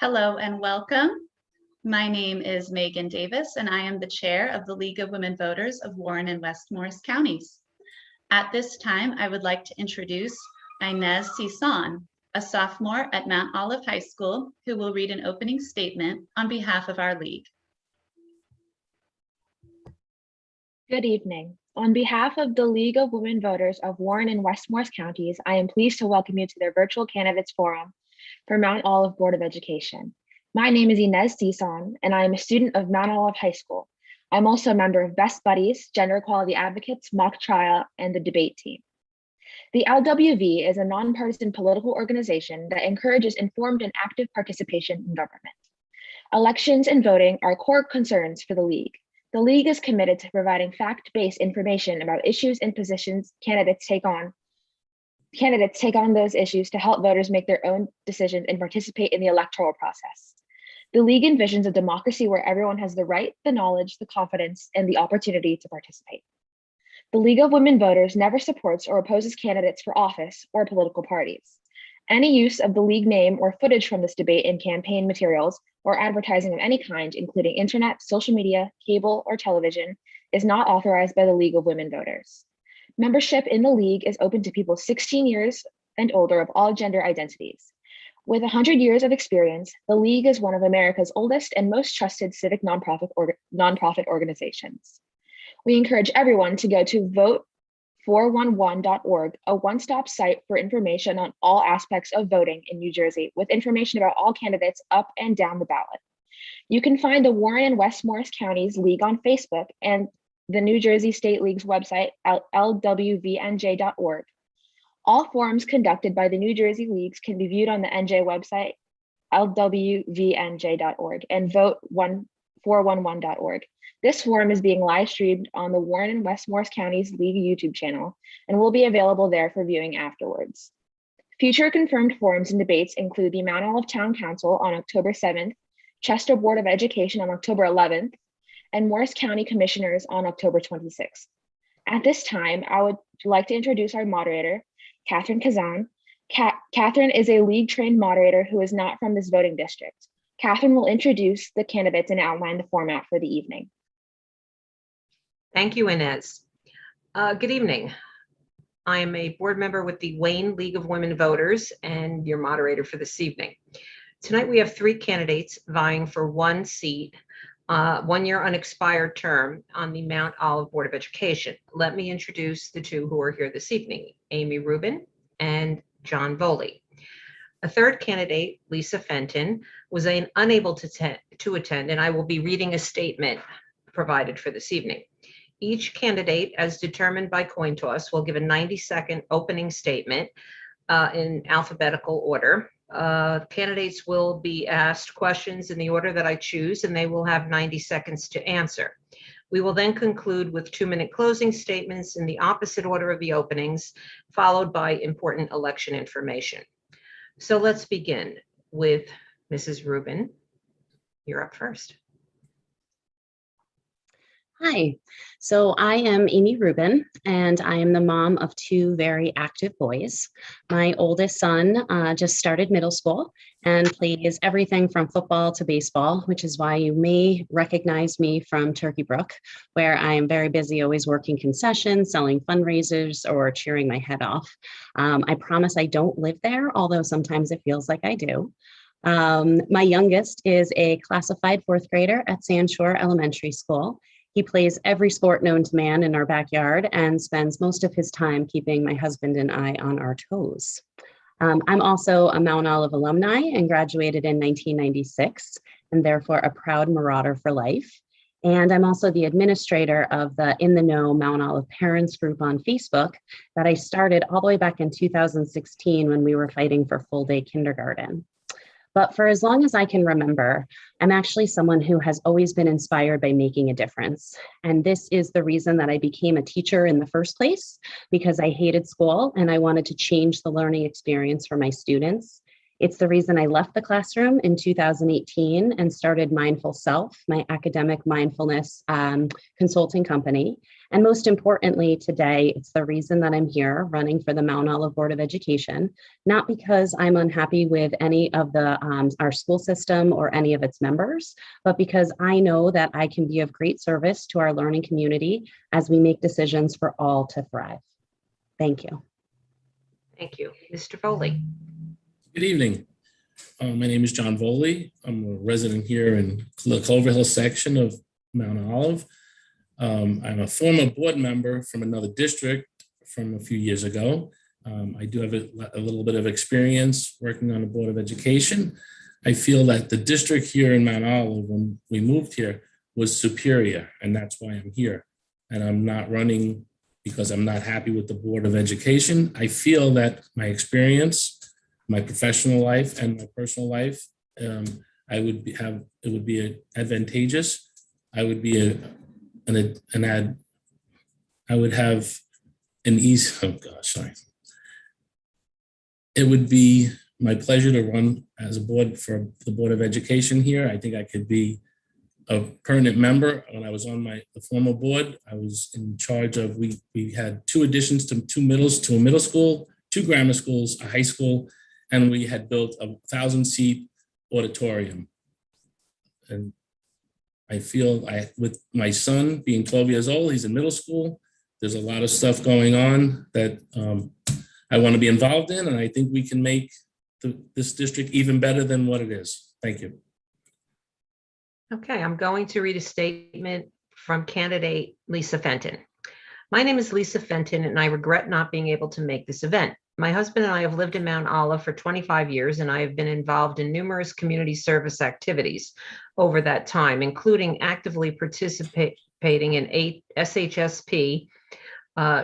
Hello and welcome. My name is Megan Davis, and I am the chair of the League of Women Voters of Warren and West Morris counties. At this time, I would like to introduce Inez Cison, a sophomore at Mount Olive High School, who will read an opening statement on behalf of our league. Good evening. On behalf of the League of Women Voters of Warren and West Morris counties, I am pleased to welcome you to their virtual candidates forum for Mount Olive Board of Education. My name is Inez Cison, and I am a student of Mount Olive High School. I'm also a member of Best Buddies, Gender Equality Advocates, Mock Trial, and the debate team. The LWV is a nonpartisan political organization that encourages informed and active participation in government. Elections and voting are core concerns for the League. The League is committed to providing fact-based information about issues and positions candidates take on those issues to help voters make their own decisions and participate in the electoral process. The League envisions a democracy where everyone has the right, the knowledge, the confidence, and the opportunity to participate. The League of Women Voters never supports or opposes candidates for office or political parties. Any use of the League name or footage from this debate in campaign materials or advertising of any kind, including internet, social media, cable, or television, is not authorized by the League of Women Voters. Membership in the League is open to people 16 years and older of all gender identities. With 100 years of experience, the League is one of America's oldest and most trusted civic nonprofit organizations. We encourage everyone to go to vote411.org, a one-stop site for information on all aspects of voting in New Jersey, with information about all candidates up and down the ballot. You can find the Warren and West Morris Counties League on Facebook and the New Jersey State League's website at lwvnj.org. All forums conducted by the New Jersey Leagues can be viewed on the NJ website, lwvnj.org, and vote411.org. This forum is being live streamed on the Warren and West Morris Counties League YouTube channel and will be available there for viewing afterwards. Future confirmed forums and debates include the Mount Olive Town Council on October 7th, Chester Board of Education on October 11th, and Morris County Commissioners on October 26th. At this time, I would like to introduce our moderator, Catherine Kazan. Catherine is a League-trained moderator who is not from this voting district. Catherine will introduce the candidates and outline the format for the evening. Thank you, Inez. Good evening. I am a board member with the Wayne League of Women Voters and your moderator for this evening. Tonight we have 3 candidates vying for 1 seat, 1-year unexpired term on the Mount Olive Board of Education. Let me introduce the 2 who are here this evening, Amy Rubin and John Voley. A 3rd candidate, Lisa Fenton, was unable to attend, and I will be reading a statement provided for this evening. Each candidate, as determined by coin toss, will give a 90-second opening statement in alphabetical order. Candidates will be asked questions in the order that I choose, and they will have 90 seconds to answer. We will then conclude with 2-minute closing statements in the opposite order of the openings, followed by important election information. So let's begin with Mrs. Rubin. You're up first. Hi, so I am Amy Rubin, and I am the mom of 2 very active boys. My oldest son just started middle school and plays everything from football to baseball, which is why you may recognize me from Turkey Brook, where I am very busy always working concessions, selling fundraisers, or cheering my head off. I promise I don't live there, although sometimes it feels like I do. My youngest is a classified 4th grader at Sand Shore Elementary School. He plays every sport known to man in our backyard and spends most of his time keeping my husband and I on our toes. I'm also a Mount Olive alumni and graduated in 1996, and therefore a proud Marauder for life. And I'm also the administrator of the In the Know Mount Olive Parents group on Facebook that I started all the way back in 2016 when we were fighting for full-day kindergarten. But for as long as I can remember, I'm actually someone who has always been inspired by making a difference. And this is the reason that I became a teacher in the first place, because I hated school and I wanted to change the learning experience for my students. It's the reason I left the classroom in 2018 and started Mindful Self, my academic mindfulness consulting company. And most importantly, today, it's the reason that I'm here running for the Mount Olive Board of Education, not because I'm unhappy with any of our school system or any of its members, but because I know that I can be of great service to our learning community as we make decisions for all to thrive. Thank you. Thank you. Mr. Foley. Good evening. My name is John Voley. I'm a resident here in the Clover Hill section of Mount Olive. I'm a former board member from another district from a few years ago. I do have a little bit of experience working on the Board of Education. I feel that the district here in Mount Olive, when we moved here, was superior, and that's why I'm here. And I'm not running because I'm not happy with the Board of Education. I feel that my experience, my professional life and my personal life, it would be advantageous. I would be I would have an easy, It would be my pleasure to run as a board for the Board of Education here. I think I could be a permanent member. When I was on the former board, I was in charge of, we had 2 additions to a middle school, 2 grammar schools, a high school, and we had built a 1,000-seat auditorium. And I feel with my son being 12 years old, he's in middle school, there's a lot of stuff going on that I want to be involved in, and I think we can make this district even better than what it is. Thank you. Okay, I'm going to read a statement from candidate Lisa Fenton. My name is Lisa Fenton, and I regret not being able to make this event. My husband and I have lived in Mount Olive for 25 years, and I have been involved in numerous community service activities over that time, including actively participating in SHSP,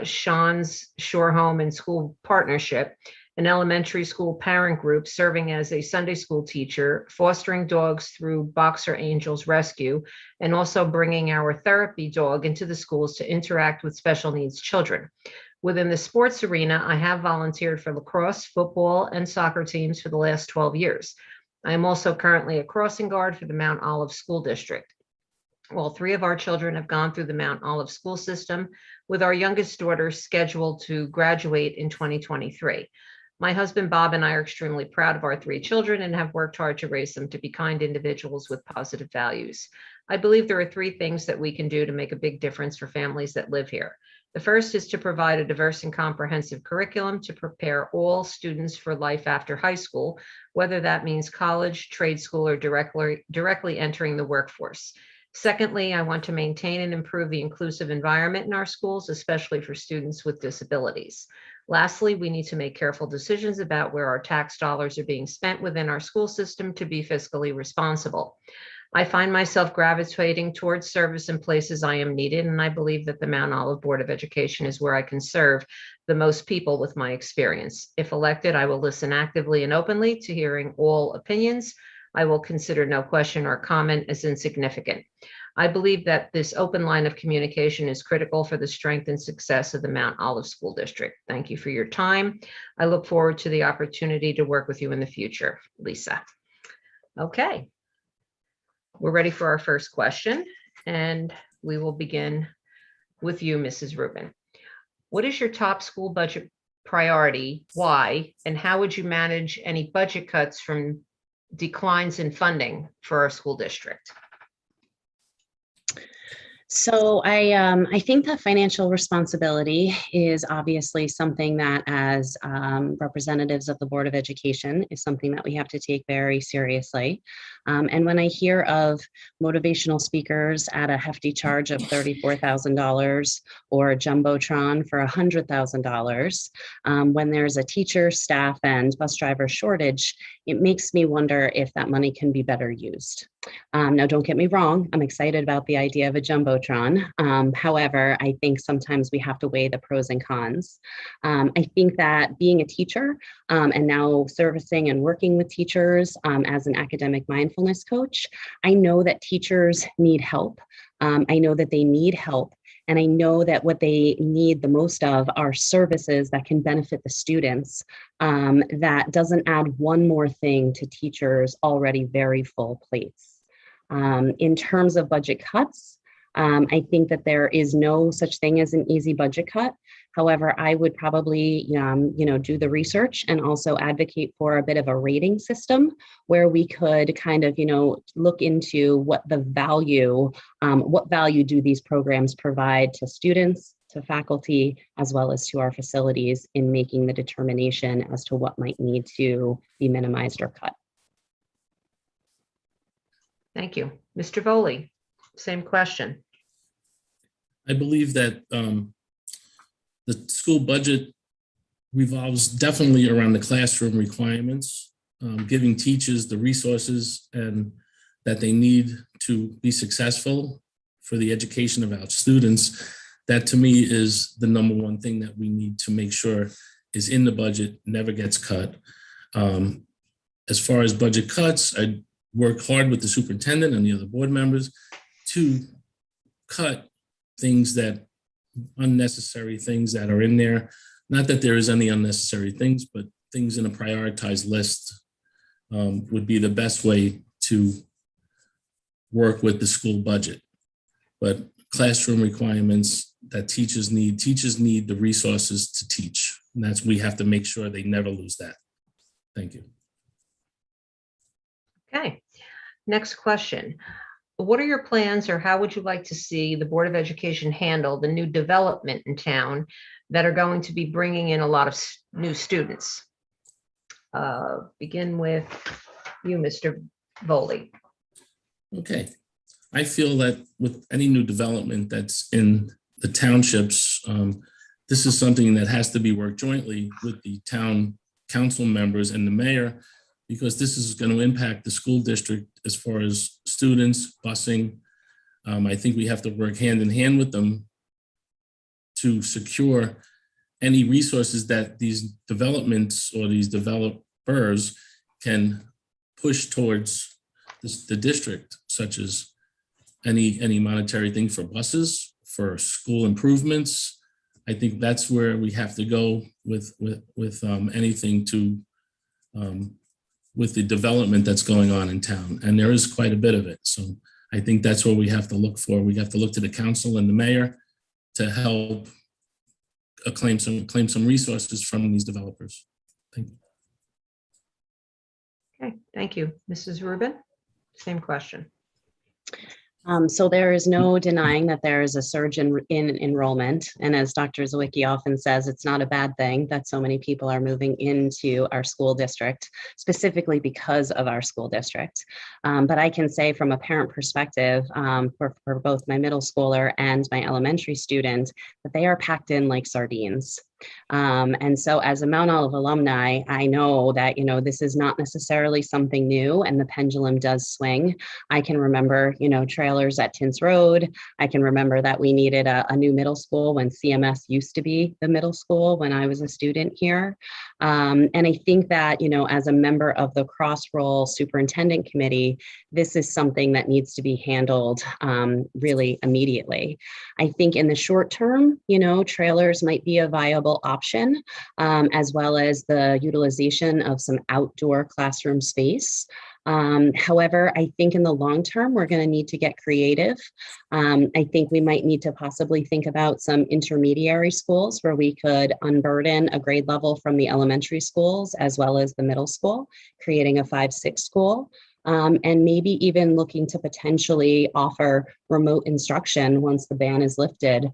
Sean's Shore Home and School Partnership, an elementary school parent group, serving as a Sunday school teacher, fostering dogs through Boxer Angels Rescue, and also bringing our therapy dog into the schools to interact with special needs children. Within the sports arena, I have volunteered for lacrosse, football, and soccer teams for the last 12 years. I am also currently a crossing guard for the Mount Olive School District. All 3 of our children have gone through the Mount Olive school system, with our youngest daughter scheduled to graduate in 2023. My husband, Bob, and I are extremely proud of our 3 children and have worked hard to raise them to be kind individuals with positive values. I believe there are 3 things that we can do to make a big difference for families that live here. The first is to provide a diverse and comprehensive curriculum to prepare all students for life after high school, whether that means college, trade school, or directly entering the workforce. Secondly, I want to maintain and improve the inclusive environment in our schools, especially for students with disabilities. Lastly, we need to make careful decisions about where our tax dollars are being spent within our school system to be fiscally responsible. I find myself gravitating towards service in places I am needed, and I believe that the Mount Olive Board of Education is where I can serve the most people with my experience. If elected, I will listen actively and openly to hearing all opinions. I will consider no question or comment as insignificant. I believe that this open line of communication is critical for the strength and success of the Mount Olive School District. Thank you for your time. I look forward to the opportunity to work with you in the future, Lisa. Okay. We're ready for our first question, and we will begin with you, Mrs. Rubin. What is your top school budget priority? Why? And how would you manage any budget cuts from declines in funding for our school district? So I think that financial responsibility is obviously something that, as representatives of the Board of Education, is something that we have to take very seriously. And when I hear of motivational speakers at a hefty charge of $34,000 or a Jumbotron for $100,000, when there's a teacher, staff, and bus driver shortage, it makes me wonder if that money can be better used. Now, don't get me wrong, I'm excited about the idea of a Jumbotron. However, I think sometimes we have to weigh the pros and cons. I think that being a teacher and now servicing and working with teachers as an academic mindfulness coach, I know that teachers need help. I know that they need help And I know that what they need the most of are services that can benefit the students. That doesn't add one more thing to teachers' already very full plates. In terms of budget cuts, I think that there is no such thing as an easy budget cut. However, I would probably, do the research and also advocate for a bit of a rating system where we could kind of, look into what value do these programs provide to students, to faculty, as well as to our facilities in making the determination as to what might need to be minimized or cut. Thank you. Mr. Foley, same question. I believe that the school budget revolves definitely around the classroom requirements, giving teachers the resources and that they need to be successful for the education of our students. That to me is the number one thing that we need to make sure is in the budget, never gets cut. As far as budget cuts, I work hard with the superintendent and the other board members to cut unnecessary things that are in there. Not that there is any unnecessary things, but things in a prioritized list would be the best way to work with the school budget. But classroom requirements that teachers need the resources to teach. And we have to make sure they never lose that. Thank you. Okay, next question. What are your plans, or how would you like to see the Board of Education handle the new development in town that are going to be bringing in a lot of new students? Begin with you, Mr. Foley. Okay. I feel that with any new development that's in the townships, this is something that has to be worked jointly with the town council members and the mayor, because this is going to impact the school district as far as students, busing. I think we have to work hand in hand with them to secure any resources that these developments or these developers can push towards the district, such as any monetary thing for buses, for school improvements. I think that's where we have to go with anything to with the development that's going on in town, and there is quite a bit of it. So I think that's what we have to look for. We have to look to the council and the mayor to help claim some resources from these developers. Thank you. Okay, thank you. Mrs. Rubin, same question. So there is no denying that there is a surge in enrollment. And as Dr. Zawicki often says, it's not a bad thing that so many people are moving into our school district, specifically because of our school district. But I can say from a parent perspective, for both my middle schooler and my elementary student, that they are packed in like sardines. And so as a Mount Olive alumni, I know that, this is not necessarily something new, and the pendulum does swing. I can remember, trailers at Tins Road. I can remember that we needed a new middle school when CMS used to be the middle school when I was a student here. And I think that, as a member of the cross-role superintendent committee, this is something that needs to be handled really immediately. I think in the short term, trailers might be a viable option, as well as the utilization of some outdoor classroom space. However, I think in the long term, we're going to need to get creative. I think we might need to possibly think about some intermediary schools where we could unburden a grade level from the elementary schools as well as the middle school, creating a 5-6 school. And maybe even looking to potentially offer remote instruction once the ban is lifted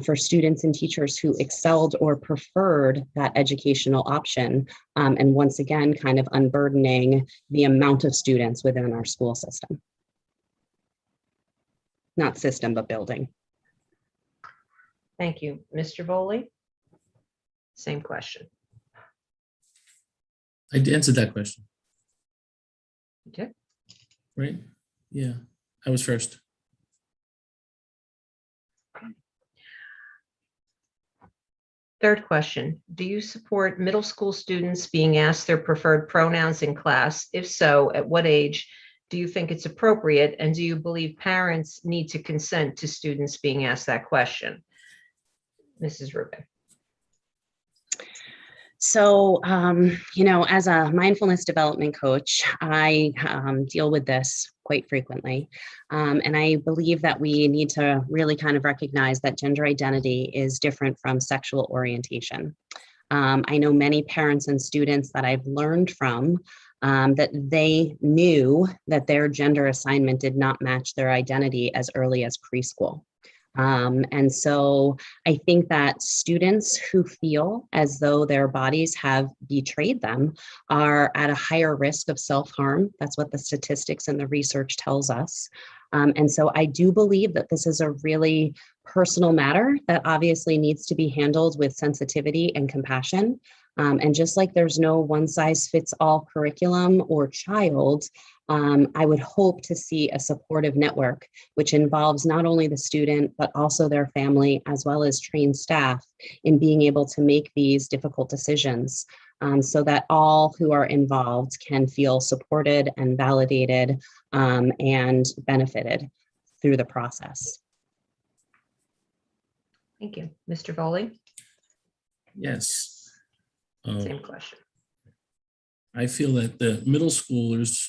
for students and teachers who excelled or preferred that educational option. And once again, kind of unburdening the amount of students within our school system. Not system, but building. Thank you. Mr. Foley, same question. I answered that question. Okay. Right? Yeah, I was first. Third question, do you support middle school students being asked their preferred pronouns in class? If so, at what age do you think it's appropriate? And do you believe parents need to consent to students being asked that question? Mrs. Rubin. So, as a mindfulness development coach, I deal with this quite frequently. And I believe that we need to really kind of recognize that gender identity is different from sexual orientation. I know many parents and students that I've learned from that they knew that their gender assignment did not match their identity as early as preschool. And so I think that students who feel as though their bodies have betrayed them are at a higher risk of self-harm. That's what the statistics and the research tells us. And so I do believe that this is a really personal matter that obviously needs to be handled with sensitivity and compassion. And just like there's no one size fits all curriculum or child, I would hope to see a supportive network, which involves not only the student, but also their family, as well as trained staff in being able to make these difficult decisions so that all who are involved can feel supported and validated and benefited through the process. Thank you. Mr. Foley, Yes. same question. I feel that the middle schoolers,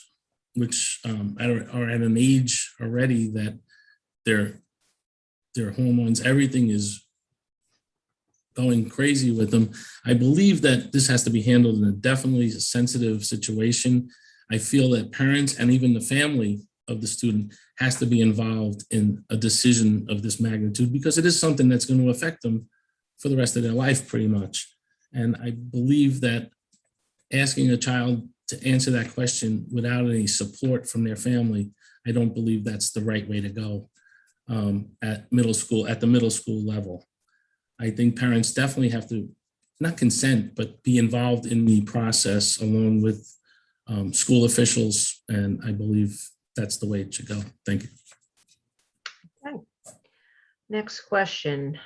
which are at an age already that their hormones, everything is going crazy with them. I believe that this has to be handled in a definitely sensitive situation. I feel that parents and even the family of the student has to be involved in a decision of this magnitude, because it is something that's going to affect them for the rest of their life pretty much. And I believe that asking a child to answer that question without any support from their family, I don't believe that's the right way to go at the middle school level. I think parents definitely have to not consent, but be involved in the process along with school officials. And I believe that's the way it should go. Thank you. Okay. Next question.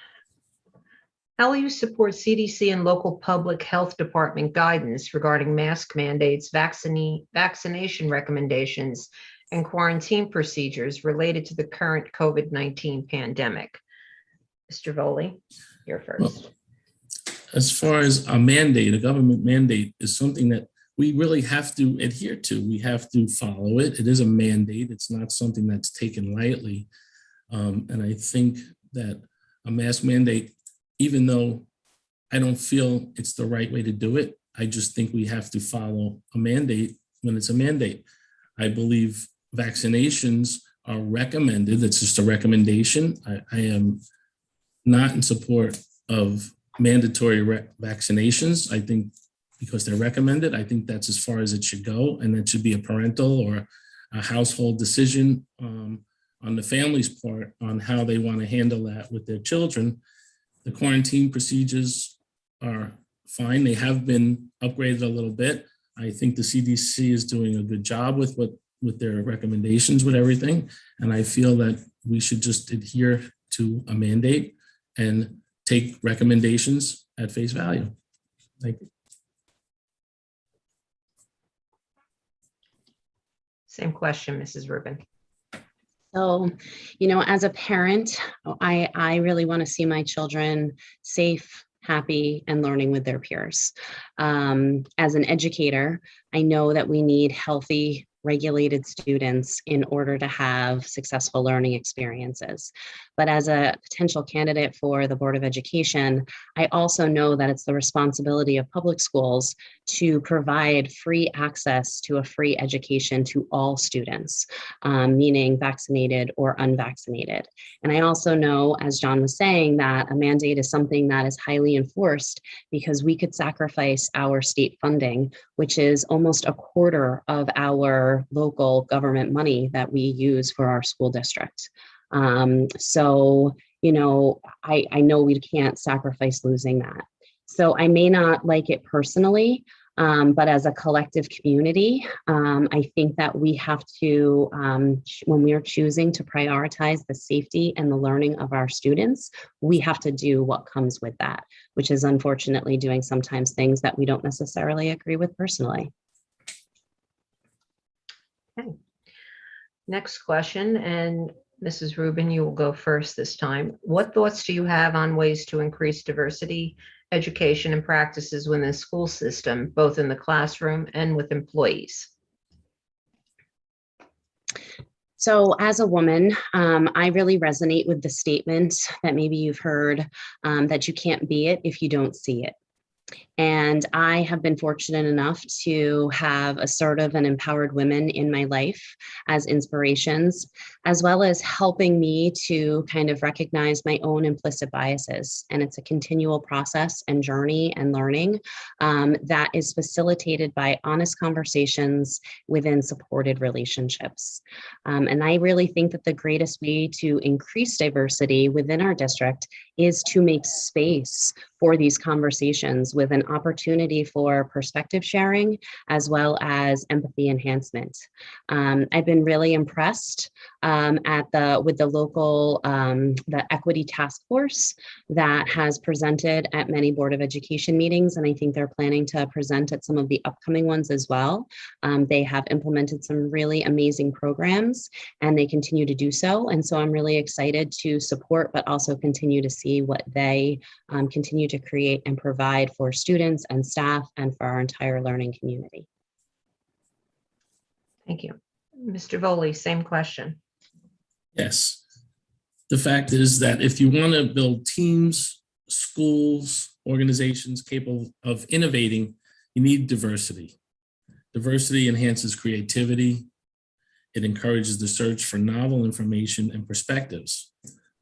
How will you support CDC and local public health department guidance regarding mask mandates, vaccination recommendations, and quarantine procedures related to the current COVID-19 pandemic? Mr. Foley, you're first. Well, as far as a mandate, a government mandate is something that we really have to adhere to. We have to follow it. It is a mandate. It's not something that's taken lightly. And I think that a mask mandate, even though I don't feel it's the right way to do it, I just think we have to follow a mandate when it's a mandate. I believe vaccinations are recommended. It's just a recommendation. I am not in support of mandatory vaccinations. I think because they're recommended, I think that's as far as it should go, and that should be a parental or a household decision on the family's part on how they want to handle that with their children. The quarantine procedures are fine. They have been upgraded a little bit. I think the CDC is doing a good job with their recommendations with everything. And I feel that we should just adhere to a mandate and take recommendations at face value. Thank you. Same question, Mrs. Rubin. So, as a parent, I really want to see my children safe, happy, and learning with their peers. As an educator, I know that we need healthy, regulated students in order to have successful learning experiences. But as a potential candidate for the Board of Education, I also know that it's the responsibility of public schools to provide free access to a free education to all students, meaning vaccinated or unvaccinated. And I also know, as John was saying, that a mandate is something that is highly enforced because we could sacrifice our state funding, which is almost a quarter of our local government money that we use for our school district. So, I know we can't sacrifice losing that. So I may not like it personally, but as a collective community, I think that we have to, when we are choosing to prioritize the safety and the learning of our students, we have to do what comes with that, which is unfortunately doing sometimes things that we don't necessarily agree with personally. Okay. Next question, and Mrs. Rubin, you will go first this time. What thoughts do you have on ways to increase diversity, education, and practices within the school system, both in the classroom and with employees? So as a woman, I really resonate with the statement that maybe you've heard, that you can't be it if you don't see it. And I have been fortunate enough to have assertive and empowered women in my life as inspirations, as well as helping me to kind of recognize my own implicit biases. And it's a continual process and journey and learning that is facilitated by honest conversations within supported relationships. And I really think that the greatest way to increase diversity within our district is to make space for these conversations with an opportunity for perspective sharing as well as empathy enhancement. I've been really impressed with the local the equity task force that has presented at many Board of Education meetings, and I think they're planning to present at some of the upcoming ones as well. They have implemented some really amazing programs, and they continue to do so. And so I'm really excited to support, but also continue to see what they continue to create and provide for students and staff and for our entire learning community. Thank you. Mr. Voley, same question. Yes. The fact is that if you want to build teams, schools, organizations capable of innovating, you need diversity. Diversity enhances creativity. It encourages the search for novel information and perspectives,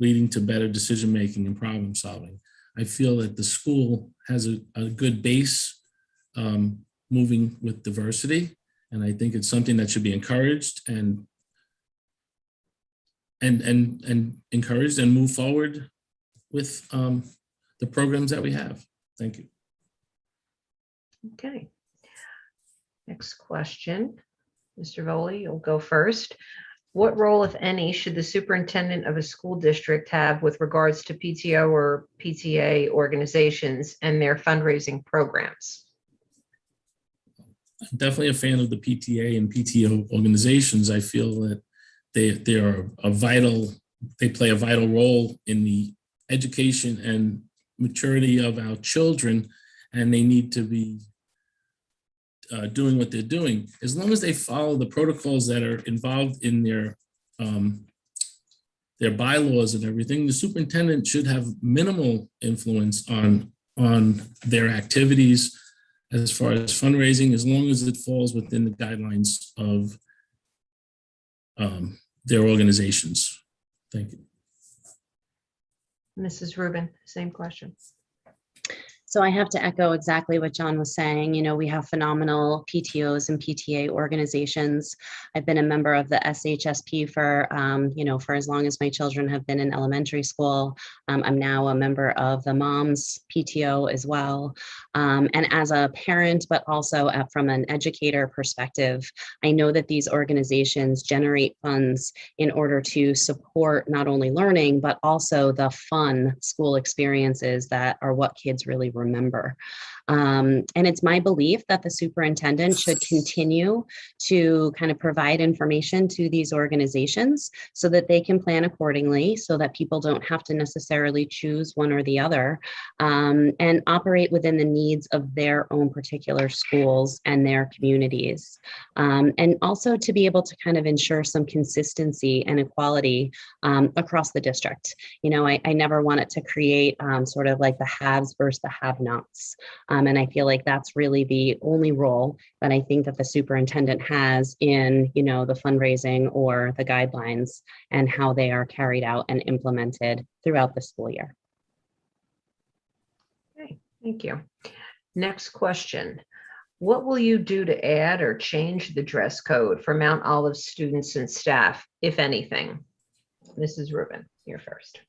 leading to better decision-making and problem solving. I feel that the school has a good base moving with diversity, and I think it's something that should be encouraged and encouraged and move forward with the programs that we have. Thank you. Okay. Next question. Mr. Voley, you'll go first. What role, if any, should the superintendent of a school district have with regards to PTO or PTA organizations and their fundraising programs? I'm definitely a fan of the PTA and PTO organizations. I feel that they play a vital role in the education and maturity of our children, and they need to be doing what they're doing. As long as they follow the protocols that are involved in their bylaws and everything, the superintendent should have minimal influence on their activities as far as fundraising, as long as it falls within the guidelines of their organizations. Thank you. Mrs. Rubin, same question. So I have to echo exactly what John was saying. You know, we have phenomenal PTOs and PTA organizations. I've been a member of the SHSP for as long as my children have been in elementary school. I'm now a member of the Moms PTO as well. And as a parent, but also from an educator perspective, I know that these organizations generate funds in order to support not only learning, but also the fun school experiences that are what kids really remember. And it's my belief that the superintendent should continue to kind of provide information to these organizations so that they can plan accordingly, so that people don't have to necessarily choose one or the other, and operate within the needs of their own particular schools and their communities. And also to be able to kind of ensure some consistency and equality across the district. You know, I never want it to create sort of like the haves versus the have-nots. And I feel like that's really the only role that I think that the superintendent has in, you know, the fundraising or the guidelines and how they are carried out and implemented throughout the school year. Okay, thank you. Next question. What will you do to add or change the dress code for Mount Olive students and staff, if anything? Mrs. Rubin, you're first.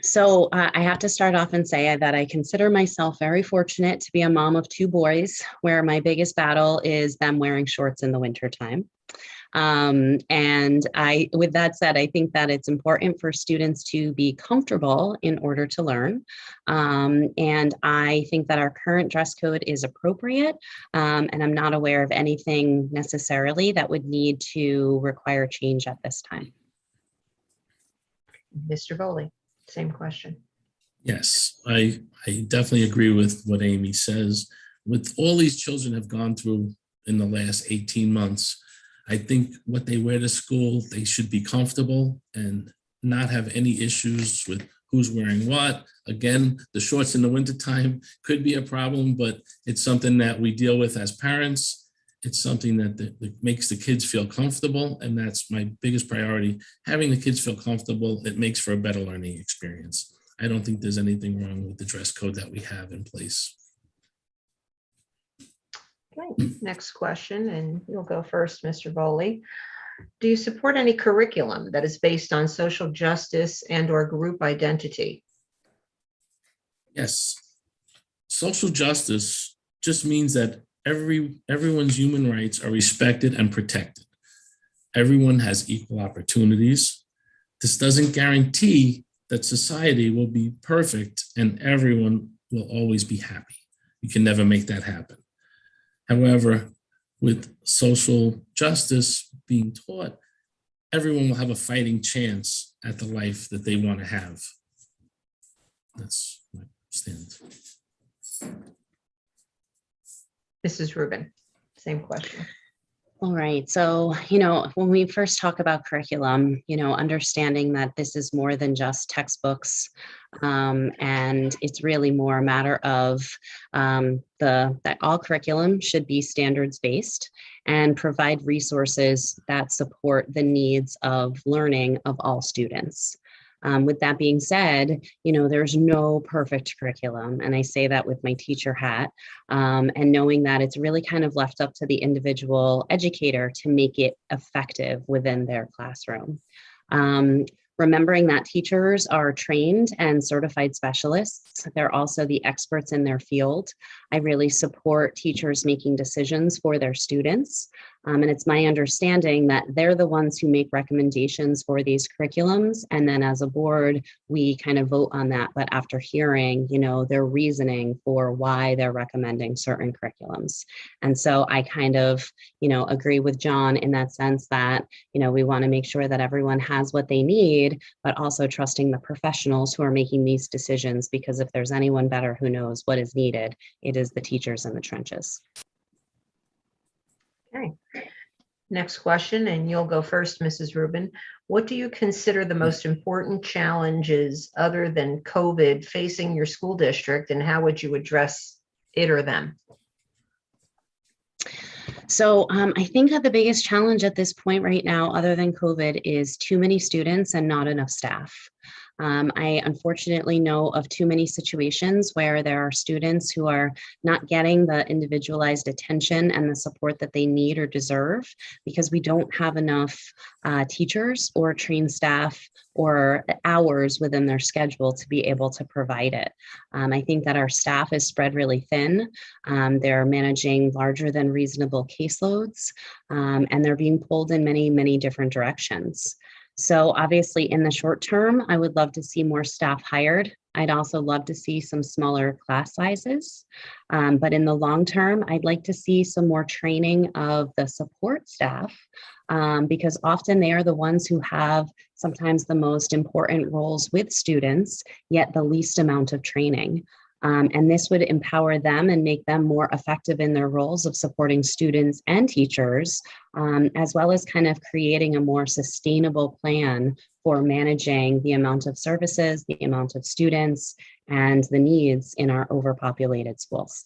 So I have to start off and say that I consider myself very fortunate to be a mom of two boys, where my biggest battle is them wearing shorts in the wintertime. With that said, I think that it's important for students to be comfortable in order to learn. And I think that our current dress code is appropriate. And I'm not aware of anything necessarily that would need to require change at this time. Mr. Foley, same question. Yes, I definitely agree with what Amy says. With all these children have gone through in the last 18 months, I think what they wear to school, they should be comfortable and not have any issues with who's wearing what. Again, the shorts in the wintertime could be a problem, but it's something that we deal with as parents. It's something that makes the kids feel comfortable, and that's my biggest priority. Having the kids feel comfortable, it makes for a better learning experience. I don't think there's anything wrong with the dress code that we have in place. Okay, next question, and you'll go first, Mr. Foley. Do you support any curriculum that is based on social justice and/or group identity? Yes. Social justice just means that everyone's human rights are respected and protected. Everyone has equal opportunities. This doesn't guarantee that society will be perfect and everyone will always be happy. You can never make that happen. However, with social justice being taught, everyone will have a fighting chance at the life that they want to have. That's my stand. Mrs. Rubin, same question. All right. So, when we first talk about curriculum, understanding that this is more than just textbooks, and it's really more a matter of that all curriculum should be standards-based and provide resources that support the needs of learning of all students. With that being said, there's no perfect curriculum. And I say that with my teacher hat, and knowing that it's really kind of left up to the individual educator to make it effective within their classroom. Remembering that teachers are trained and certified specialists. They're also the experts in their field. I really support teachers making decisions for their students. And it's my understanding that they're the ones who make recommendations for these curriculums. And then as a board, we kind of vote on that. But after hearing, their reasoning for why they're recommending certain curriculums. And so I kind of, agree with John in that sense that, we want to make sure that everyone has what they need, but also trusting the professionals who are making these decisions, because if there's anyone better who knows what is needed, it is the teachers in the trenches. Okay. Next question, and you'll go first, Mrs. Rubin. What do you consider the most important challenges other than COVID facing your school district, and how would you address it or them? So I think that the biggest challenge at this point right now, other than COVID, is too many students and not enough staff. I unfortunately know of too many situations where there are students who are not getting the individualized attention and the support that they need or deserve because we don't have enough teachers or trained staff or hours within their schedule to be able to provide it. I think that our staff is spread really thin. They're managing larger than reasonable caseloads, and they're being pulled in many, many different directions. So obviously in the short term, I would love to see more staff hired. I'd also love to see some smaller class sizes. But in the long term, I'd like to see some more training of the support staff, because often they are the ones who have sometimes the most important roles with students, yet the least amount of training. And this would empower them and make them more effective in their roles of supporting students and teachers, as well as kind of creating a more sustainable plan for managing the amount of services, the amount of students, and the needs in our overpopulated schools.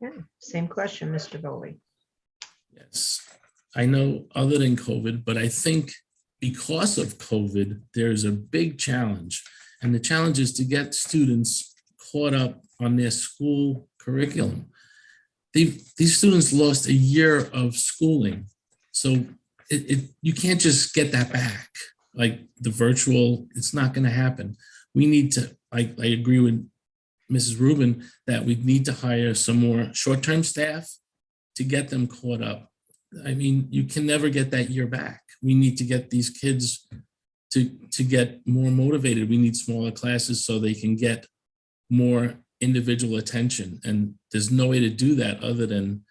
Yeah, same question, Mr. Foley. Yes, I know other than COVID, but I think because of COVID, there's a big challenge. And the challenge is to get students caught up on their school curriculum. These students lost a year of schooling. So you can't just get that back. Like the virtual, it's not going to happen. We need to, I agree with Mrs. Rubin, that we need to hire some more short-term staff to get them caught up. I mean, you can never get that year back. We need to get these kids to get more motivated. We need smaller classes so they can get more individual attention. And there's no way to do that other than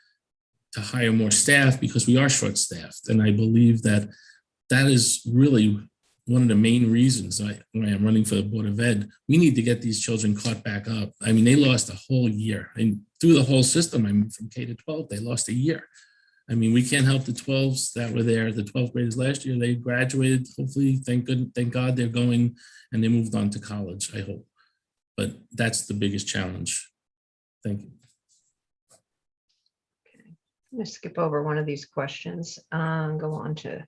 to hire more staff, because we are short-staffed. And I believe that that is really one of the main reasons why I'm running for the Board of Ed. We need to get these children caught back up. I mean, they lost a whole year. And through the whole system, I mean, from K to 12, they lost a year. I mean, we can't help the 12s that were there, the 12th graders last year. They graduated. Hopefully, thank God they're going and they moved on to college, I hope. But that's the biggest challenge. Thank you. Okay. I'm going to skip over one of these questions and go on to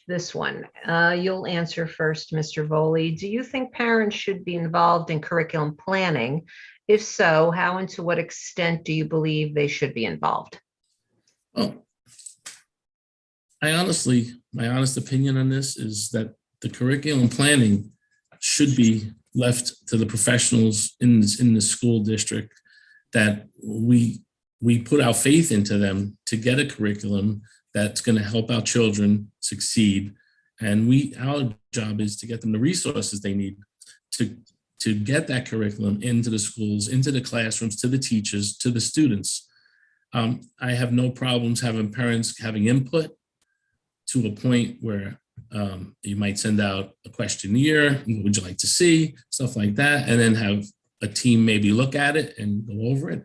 this one. You'll answer first, Mr. Voley. Do you think parents should be involved in curriculum planning? If so, how and to what extent do you believe they should be involved? Well, my honest opinion on this is that the curriculum planning should be left to the professionals in the school district, that we put our faith into them to get a curriculum that's going to help our children succeed. And our job is to get them the resources they need to get that curriculum into the schools, into the classrooms, to the teachers, to the students. I have no problems having parents having input to a point where you might send out a questionnaire, what would you like to see, stuff like that, and then have a team maybe look at it and go over it.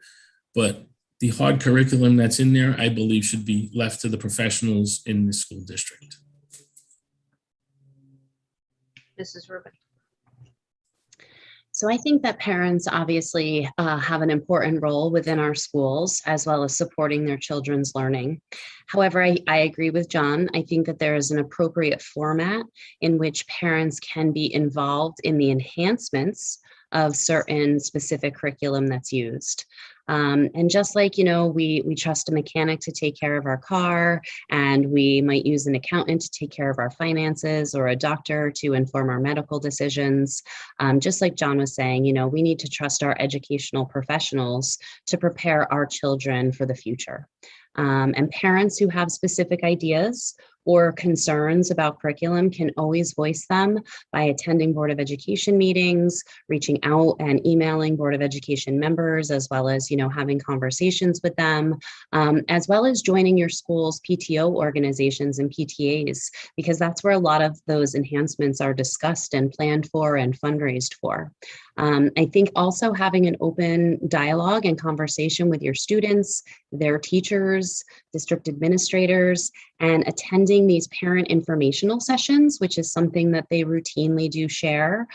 But the hard curriculum that's in there, I believe, should be left to the professionals in the school district. Mrs. Rubin. So I think that parents obviously have an important role within our schools, as well as supporting their children's learning. However, I agree with John. I think that there is an appropriate format in which parents can be involved in the enhancements of certain specific curriculum that's used. And just like, we trust a mechanic to take care of our car, and we might use an accountant to take care of our finances, or a doctor to inform our medical decisions. Just like John was saying, we need to trust our educational professionals to prepare our children for the future. And parents who have specific ideas or concerns about curriculum can always voice them by attending Board of Education meetings, reaching out and emailing Board of Education members, as well as, having conversations with them, as well as joining your school's PTO organizations and PTAs, because that's where a lot of those enhancements are discussed and planned for and fundraised for. I think also having an open dialogue and conversation with your students, their teachers, district administrators, and attending these parent informational sessions, which is something that they routinely do share,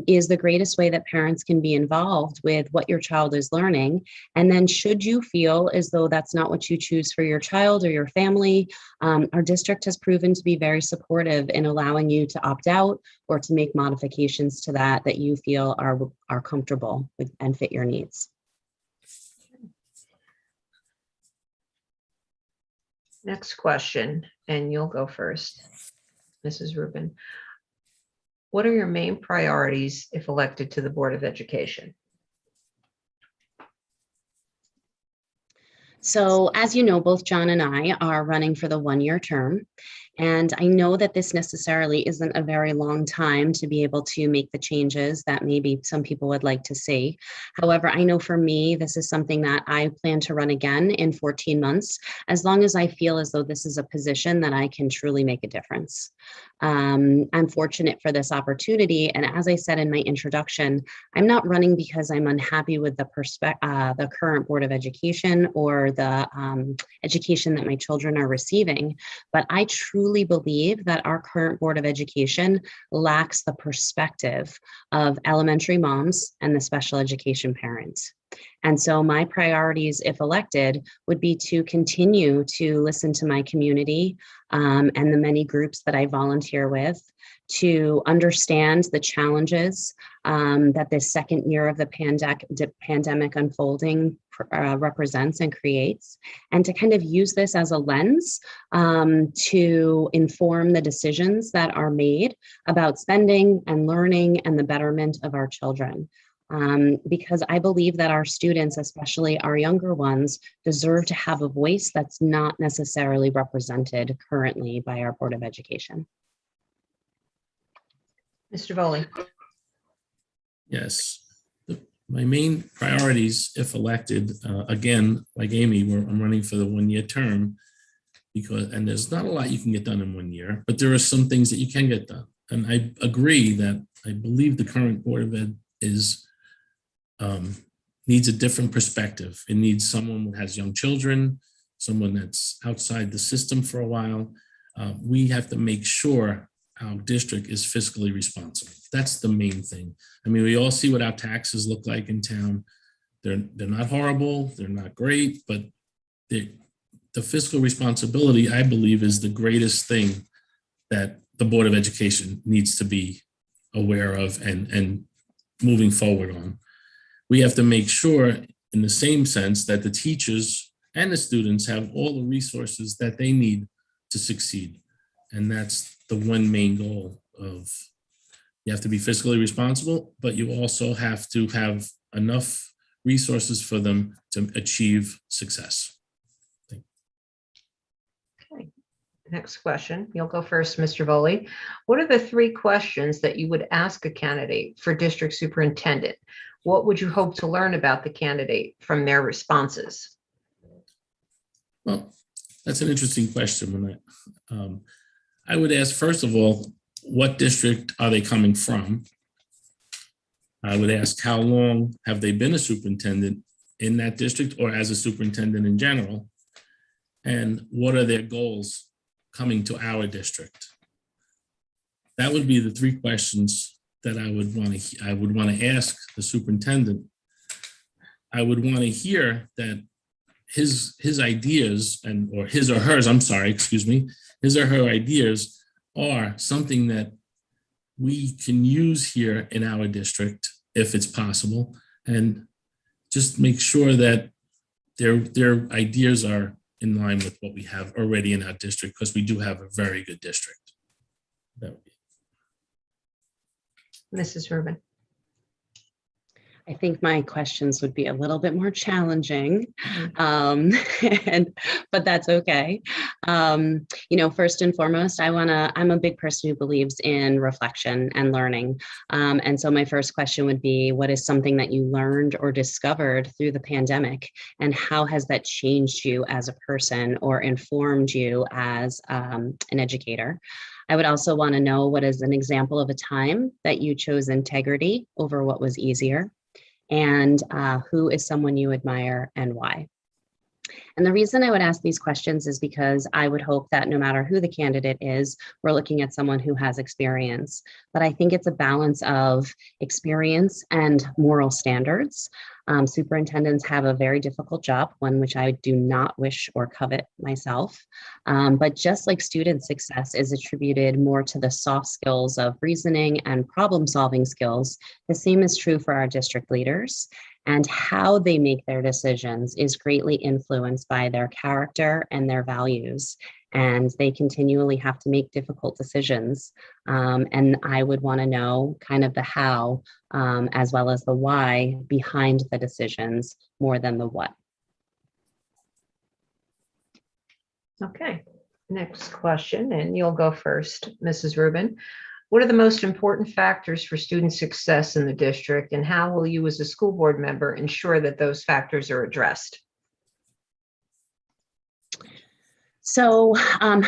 is the greatest way that parents can be involved with what your child is learning. And then should you feel as though that's not what you choose for your child or your family, our district has proven to be very supportive in allowing you to opt out or to make modifications to that you feel are comfortable with and fit your needs. Next question, and you'll go first, Mrs. Rubin. What are your main priorities if elected to the Board of Education? So as you know, both John and I are running for the one-year term. And I know that this necessarily isn't a very long time to be able to make the changes that maybe some people would like to see. However, I know for me, this is something that I plan to run again in 14 months, as long as I feel as though this is a position that I can truly make a difference. I'm fortunate for this opportunity. And as I said in my introduction, I'm not running because I'm unhappy with the current Board of Education or the education that my children are receiving, but I truly believe that our current Board of Education lacks the perspective of elementary moms and the special education parents. And so my priorities, if elected, would be to continue to listen to my community and the many groups that I volunteer with, to understand the challenges that this second year of the pandemic unfolding represents and creates, and to kind of use this as a lens to inform the decisions that are made about spending and learning and the betterment of our children. because I believe that our students, especially our younger ones, deserve to have a voice that's not necessarily represented currently by our Board of Education. Mr. Foley. Yes. My main priorities, if elected, again, like Amy, I'm running for the one-year term and there's not a lot you can get done in 1 year, but there are some things that you can get done. And I agree that I believe the current Board of Ed needs a different perspective. It needs someone who has young children, someone that's outside the system for a while. We have to make sure our district is fiscally responsible. That's the main thing. I mean, we all see what our taxes look like in town. They're not horrible, they're not great, but the fiscal responsibility, I believe, is the greatest thing that the Board of Education needs to be aware of and moving forward on. We have to make sure, in the same sense, that the teachers and the students have all the resources that they need to succeed. And that's the one main goal of, you have to be fiscally responsible, but you also have to have enough resources for them to achieve success. Okay. Next question. You'll go first, Mr. Foley. What are the 3 questions that you would ask a candidate for district superintendent? What would you hope to learn about the candidate from their responses? Well, that's an interesting question. I would ask, first of all, what district are they coming from? I would ask, how long have they been a superintendent in that district or as a superintendent in general? And what are their goals coming to our district? That would be the 3 questions that I would want to ask the superintendent. I would want to hear that his ideas or his or her ideas are something that we can use here in our district if it's possible, and just make sure that their ideas are in line with what we have already in our district, because we do have a very good district. That would be Mrs. Rubin. I think my questions would be a little bit more challenging, but that's okay. First and foremost, I'm a big person who believes in reflection and learning. And so my first question would be, what is something that you learned or discovered through the pandemic? And how has that changed you as a person or informed you as an educator? I would also want to know, what is an example of a time that you chose integrity over what was easier? And who is someone you admire and why? And the reason I would ask these questions is because I would hope that no matter who the candidate is, we're looking at someone who has experience. But I think it's a balance of experience and moral standards. Superintendents have a very difficult job, one which I do not wish or covet myself. But just like student success is attributed more to the soft skills of reasoning and problem-solving skills, the same is true for our district leaders. And how they make their decisions is greatly influenced by their character and their values. And they continually have to make difficult decisions. And I would want to know kind of the how, as well as the why behind the decisions more than the what. Okay, next question, and you'll go first, Mrs. Rubin. What are the most important factors for student success in the district, and how will you as a school board member ensure that those factors are addressed? So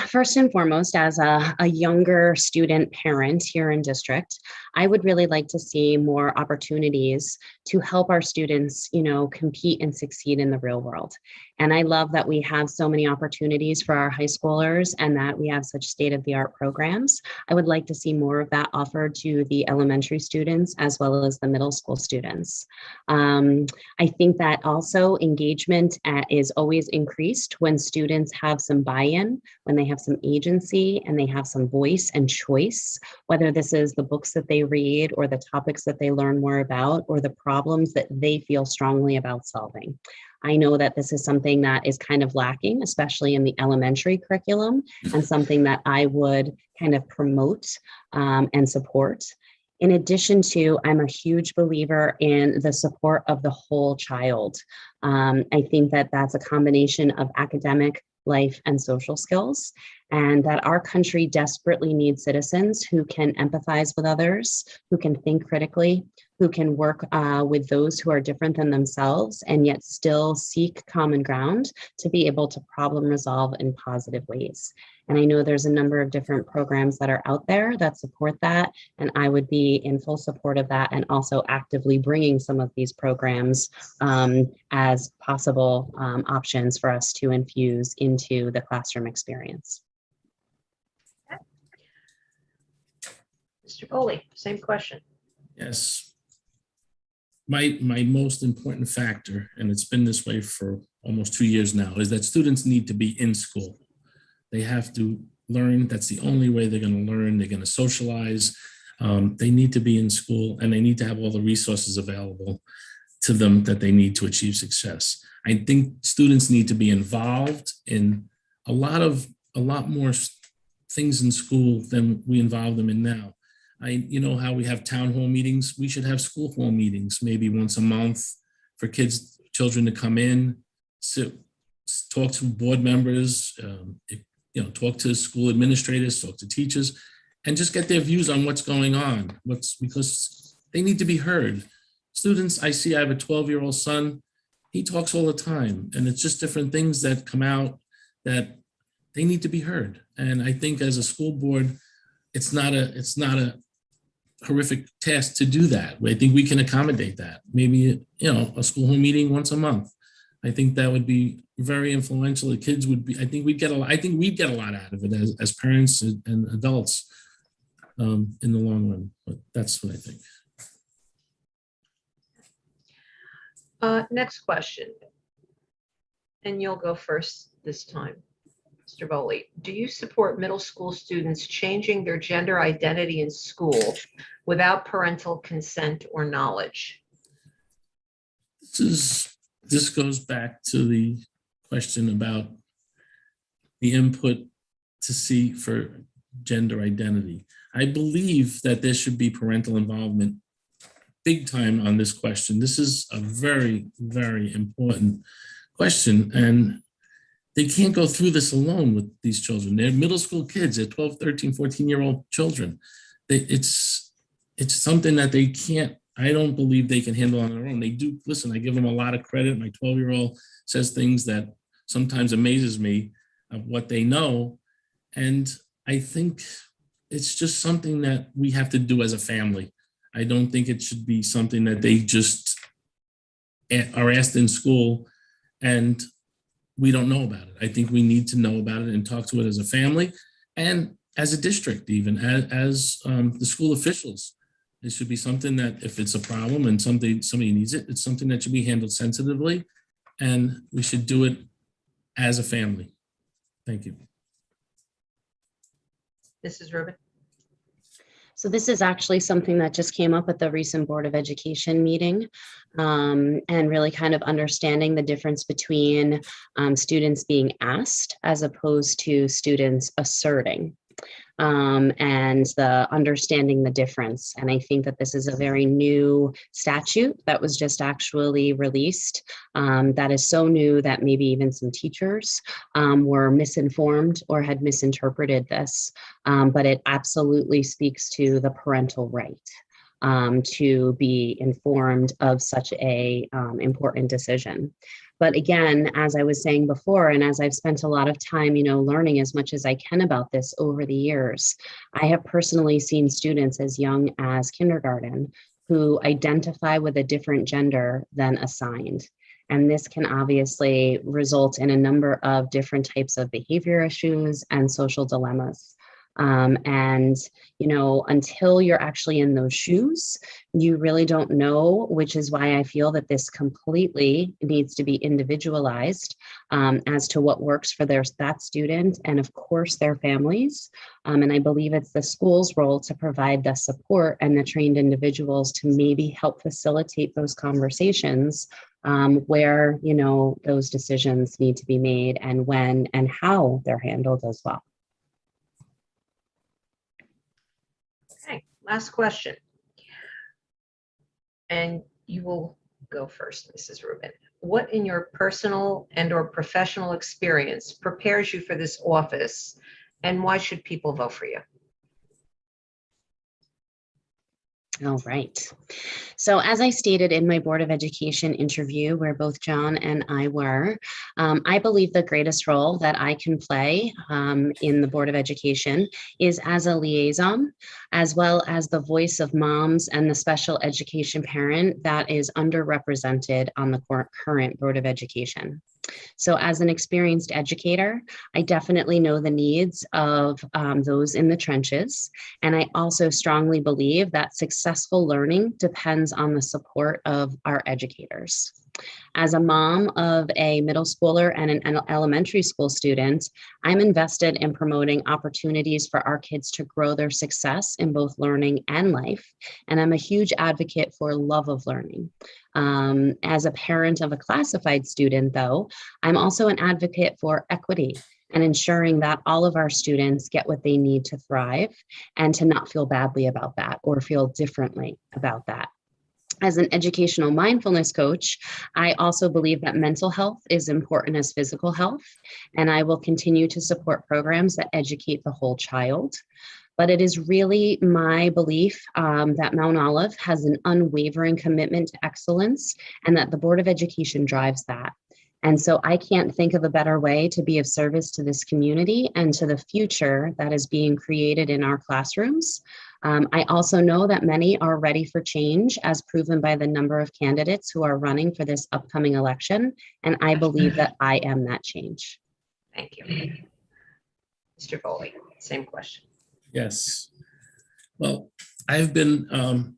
first and foremost, as a younger student parent here in district, I would really like to see more opportunities to help our students, compete and succeed in the real world. And I love that we have so many opportunities for our high schoolers and that we have such state-of-the-art programs. I would like to see more of that offered to the elementary students as well as the middle school students. I think that also engagement is always increased when students have some buy-in, when they have some agency and they have some voice and choice, whether this is the books that they read or the topics that they learn more about or the problems that they feel strongly about solving. I know that this is something that is kind of lacking, especially in the elementary curriculum, and something that I would kind of promote and support. In addition to, I'm a huge believer in the support of the whole child. I think that that's a combination of academic, life, and social skills, and that our country desperately needs citizens who can empathize with others, who can think critically, who can work with those who are different than themselves, and yet still seek common ground to be able to problem resolve in positive ways. And I know there's a number of different programs that are out there that support that, and I would be in full support of that, and also actively bringing some of these programs as possible options for us to infuse into the classroom experience. Mr. Foley, same question. Yes. My most important factor, and it's been this way for almost 2 years now, is that students need to be in school. They have to learn. That's the only way they're going to learn. They're going to socialize. They need to be in school, and they need to have all the resources available to them that they need to achieve success. I think students need to be involved in a lot more things in school than we involve them in now. You know how we have town hall meetings? We should have school hall meetings, maybe once a month, for children to come in, talk to board members, talk to school administrators, talk to teachers, and just get their views on what's going on. Because they need to be heard. Students, I have a 12-year-old son. He talks all the time, and it's just different things that come out that they need to be heard. And I think as a school board, it's not a horrific task to do that. I think we can accommodate that. Maybe, a school home meeting once a month. I think that would be very influential. The kids would be, I think we'd get a lot out of it as parents and adults in the long run. But that's what I think. Next question. And you'll go first this time. Mr. Foley, do you support middle school students changing their gender identity in school without parental consent or knowledge? This goes back to the question about the input to see for gender identity. I believe that there should be parental involvement big time on this question. This is a very, very important question, and they can't go through this alone with these children. They're middle school kids. They're 12, 13, 14-year-old children. It's something that they can't, I don't believe they can handle on their own. They do, listen, I give them a lot of credit. My 12-year-old says things that sometimes amazes me of what they know. And I think it's just something that we have to do as a family. I don't think it should be something that they just are asked in school and we don't know about it. I think we need to know about it and talk to it as a family and as a district, even as the school officials. It should be something that if it's a problem and somebody needs it, it's something that should be handled sensitively, and we should do it as a family. Thank you. Mrs. Rubin. So this is actually something that just came up at the recent Board of Education meeting, and really kind of understanding the difference between students being asked as opposed to students asserting. And the understanding the difference. And I think that this is a very new statute that was just actually released. That is so new that maybe even some teachers were misinformed or had misinterpreted this. But it absolutely speaks to the parental right to be informed of such a important decision. But again, as I was saying before, and as I've spent a lot of time, learning as much as I can about this over the years, I have personally seen students as young as kindergarten who identify with a different gender than assigned. And this can obviously result in a number of different types of behavior issues and social dilemmas. Until you're actually in those shoes, you really don't know, which is why I feel that this completely needs to be individualized as to what works for that student and of course their families. And I believe it's the school's role to provide the support and the trained individuals to maybe help facilitate those conversations where, those decisions need to be made and when and how they're handled as well. Okay, last question. And you will go first, Mrs. Rubin. What in your personal and/or professional experience prepares you for this office, and why should people vote for you? All right. So as I stated in my Board of Education interview, where both John and I were, I believe the greatest role that I can play in the Board of Education is as a liaison, as well as the voice of moms and the special education parent that is underrepresented on the current Board of Education. So as an experienced educator, I definitely know the needs of those in the trenches. And I also strongly believe that successful learning depends on the support of our educators. As a mom of a middle schooler and an elementary school student, I'm invested in promoting opportunities for our kids to grow their success in both learning and life. And I'm a huge advocate for love of learning. As a parent of a classified student, though, I'm also an advocate for equity and ensuring that all of our students get what they need to thrive and to not feel badly about that or feel differently about that. As an educational mindfulness coach, I also believe that mental health is important as physical health, and I will continue to support programs that educate the whole child. But it is really my belief that Mount Olive has an unwavering commitment to excellence and that the Board of Education drives that. And so I can't think of a better way to be of service to this community and to the future that is being created in our classrooms. I also know that many are ready for change, as proven by the number of candidates who are running for this upcoming election. And I believe that I am that change. Thank you. Mr. Foley, same question. Yes. Well, I've been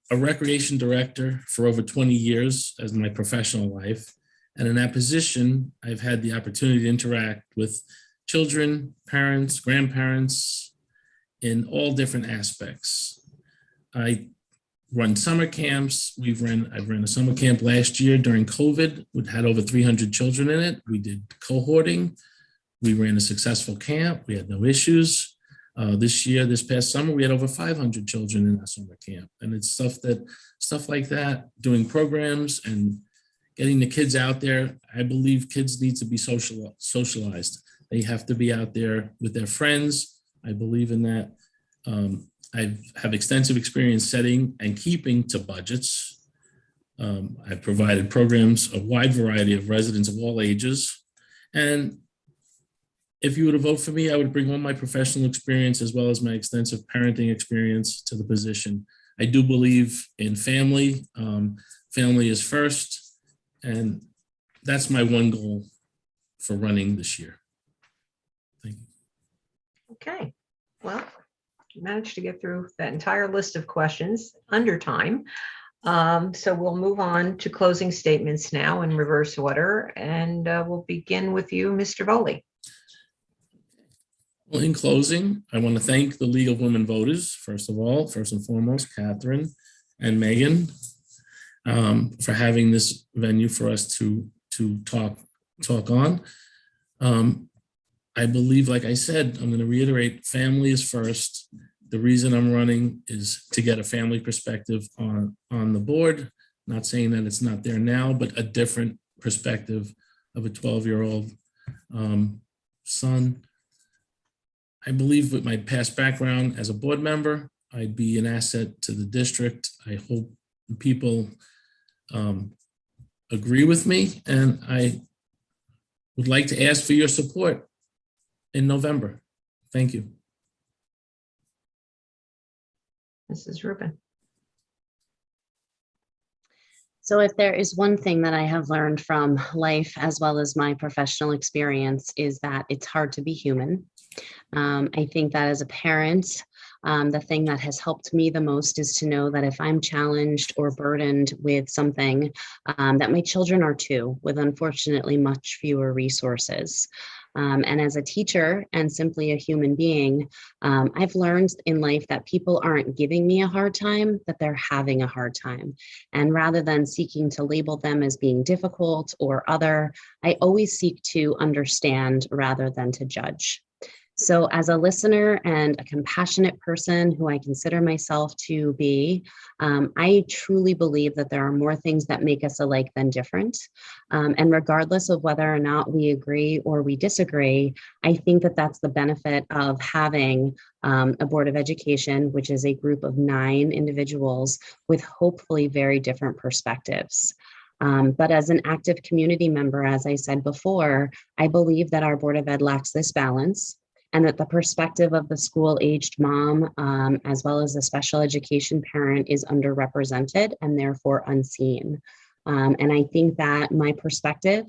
a recreation director for over 20 years as my professional life. And in that position, I've had the opportunity to interact with children, parents, grandparents in all different aspects. I run summer camps. I ran a summer camp last year during COVID. We had over 300 children in it. We did cohorting. We ran a successful camp. We had no issues. This past summer, we had over 500 children in our summer camp. And it's stuff like that, doing programs and getting the kids out there. I believe kids need to be socialized. They have to be out there with their friends. I believe in that. I have extensive experience setting and keeping to budgets. I've provided programs, a wide variety of residents of all ages. And if you were to vote for me, I would bring all my professional experience as well as my extensive parenting experience to the position. I do believe in family. Family is first. And that's my one goal for running this year. Thank you. Okay, well, you managed to get through that entire list of questions under time. So we'll move on to closing statements now in reverse order, and we'll begin with you, Mr. Foley. Well, in closing, I want to thank the League of Women Voters, first and foremost, Catherine and Megan, for having this venue for us to talk on. I believe, like I said, I'm going to reiterate, family is first. The reason I'm running is to get a family perspective on the board. Not saying that it's not there now, but a different perspective of a 12-year-old son. I believe with my past background as a board member, I'd be an asset to the district. I hope people agree with me, and I would like to ask for your support in November. Thank you. Mrs. Rubin. So if there is one thing that I have learned from life as well as my professional experience is that it's hard to be human. I think that as a parent, the thing that has helped me the most is to know that if I'm challenged or burdened with something, that my children are too, with unfortunately much fewer resources. And as a teacher and simply a human being, I've learned in life that people aren't giving me a hard time, that they're having a hard time. And rather than seeking to label them as being difficult or other, I always seek to understand rather than to judge. So, as a listener and a compassionate person who I consider myself to be, I truly believe that there are more things that make us alike than different. And regardless of whether or not we agree or we disagree, I think that that's the benefit of having a Board of Education, which is a group of 9 individuals with hopefully very different perspectives. But as an active community member, as I said before, I believe that our Board of Ed lacks this balance, and that the perspective of the school-aged mom, as well as the special education parent, is underrepresented and therefore unseen. And I think that my perspective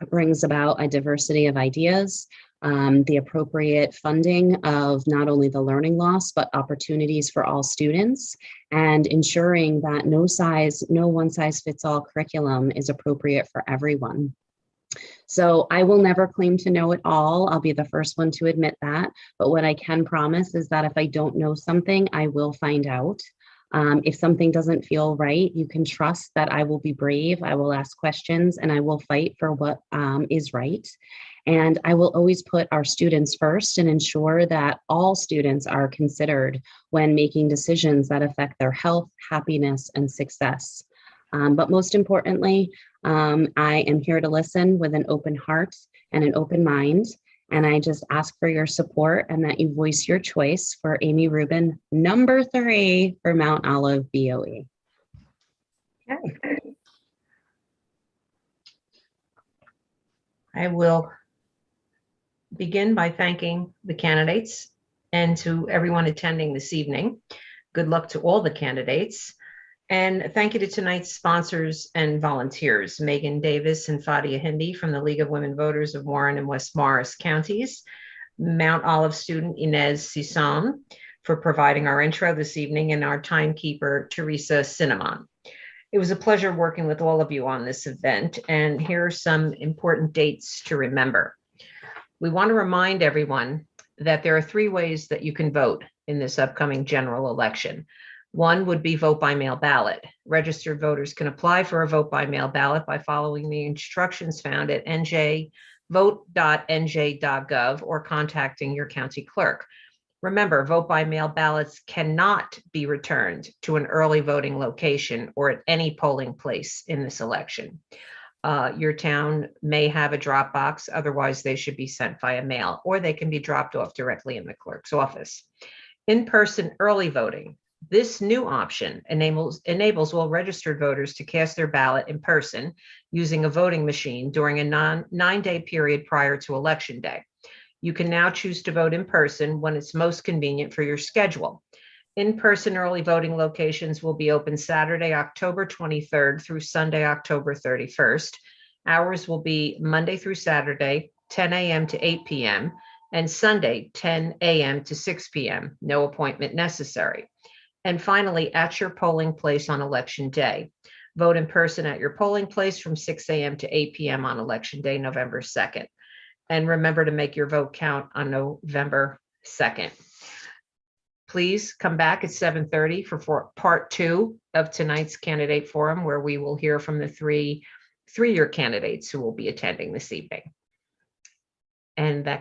brings about a diversity of ideas, the appropriate funding of not only the learning loss, but opportunities for all students, and ensuring that no one size fits all curriculum is appropriate for everyone. So I will never claim to know it all. I'll be the first one to admit that. But what I can promise is that if I don't know something, I will find out. If something doesn't feel right, you can trust that I will be brave. I will ask questions and I will fight for what is right. And I will always put our students first and ensure that all students are considered when making decisions that affect their health, happiness, and success. But most importantly, I am here to listen with an open heart and an open mind. And I just ask for your support and that you voice your choice for Amy Rubin, number 3 for Mount Olive BOE. Okay. I will begin by thanking the candidates and to everyone attending this evening. Good luck to all the candidates. And thank you to tonight's sponsors and volunteers, Megan Davis and Fadia Hindi from the League of Women Voters of Warren and West Morris counties, Mount Olive student Inez Sison for providing our intro this evening, and our timekeeper, Teresa Cinnamon. It was a pleasure working with all of you on this event, and here are some important dates to remember. We want to remind everyone that there are 3 ways that you can vote in this upcoming general election. One would be vote by mail ballot. Registered voters can apply for a vote by mail ballot by following the instructions found at vote.nj.gov or contacting your county clerk. Remember, vote by mail ballots cannot be returned to an early voting location or at any polling place in this election. Your town may have a drop box, otherwise they should be sent via mail, or they can be dropped off directly in the clerk's office. In-person early voting. This new option enables all registered voters to cast their ballot in person using a voting machine during a 9-day period prior to Election Day. You can now choose to vote in person when it's most convenient for your schedule. In-person early voting locations will be open Saturday, October 23rd through Sunday, October 31st. Hours will be Monday through Saturday, 10 a.m. to 8 p.m., and Sunday, 10 a.m. to 6 p.m. No appointment necessary. And finally, at your polling place on Election Day. Vote in person at your polling place from 6 a.m. to 8 p.m. on Election Day, November 2nd. And remember to make your vote count on November 2nd. Please come back at 7:30 for part 2 of tonight's candidate forum, where we will hear from the 3 three-year candidates who will be attending this evening. And that